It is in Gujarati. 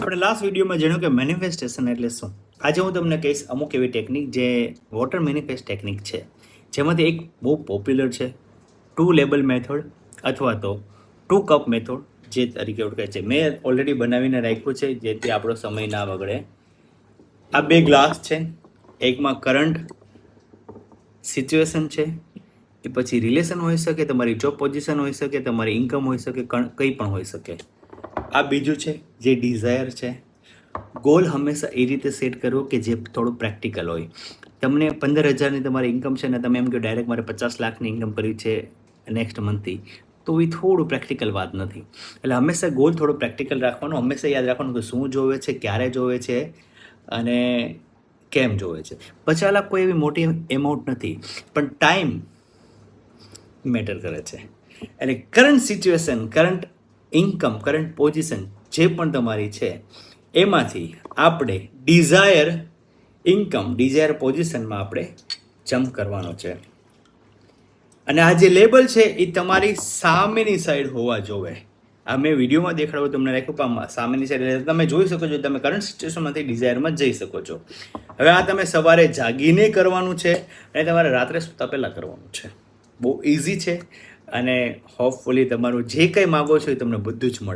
આપણે લાસ્ટ વિડીયોમાં જાણ્યું કે મેનિફેસ્ટેશન એટલે શું. આજે હું તમને કહીશ અમુક એવી ટેકનિક જે વોટર મેનિફેસ્ટ ટેકનિક છે, જેમાંથી એક બહુ પોપ્યુલર છે 2 લેબલ મેથડ અથવા તો 2 કપ મેથડ જે તરીકે ઓળખાય છે. મેં ઓલરેડી બનાવીને રાખ્યું છે જેથી આપણો સમય ના બગડે. આ 2 ગ્લાસ છે, એકમાં કરંટ સિચ્યુએશન છે, એ પછી રિલેશન હોઈ શકે, તમારી જોબ પોઝિશન હોઈ શકે, તમારી ઇન્કમ હોઈ શકે, કંઈ પણ હોઈ શકે. આ બીજું છે જે ડિઝાયર છે. ગોલ હંમેશા એ રીતે સેટ કરવો કે જે થોડું પ્રેક્ટિકલ હોય. તમને 15,000ની તમારી ઇન્કમ છે ને તમે એમ કહો ડાયરેક્ટ મારે 50 લાખની ઇન્કમ કરવી છે નેક્સ્ટ મંથથી, તો એ થોડું પ્રેક્ટિકલ વાત નથી. એટલે હંમેશા ગોલ થોડો પ્રેક્ટિકલ રાખવાનો. હંમેશા યાદ રાખવાનું કે શું જોવે છે, ક્યારે જોવે છે અને કેમ જોવે છે. 50 લાખ કોઈ એવી મોટી એમાઉન્ટ નથી, પણ ટાઈમ મેટર કરે છે. અને current situation, current income, current position જે પણ તમારી છે એમાંથી આપણે ડિઝાયર ઇન્કમ, ડિઝાયર પોઝિશનમાં આપણે જમ્પ કરવાનો છે. અને આ જે લેબલ છે એ તમારી સામેની સાઈડ હોવા જોવે. આ મેં વિડીયોમાં દેખાડવું તમને રાખ્યું, પણ સામેની સાઈડ તમે જોઈ શકો છો, તમે કરંટ સિચ્યુએશનમાંથી ડિઝાયરમાં જઈ શકો છો. હવે આ તમે સવારે જાગીને કરવાનું છે અને તમારે રાત્રે સૂતા પહેલાં કરવાનું છે. બહુ ઇઝી છે અને હોપફુલી તમારું જે કંઈ માગો છો એ તમને બધું જ મળે.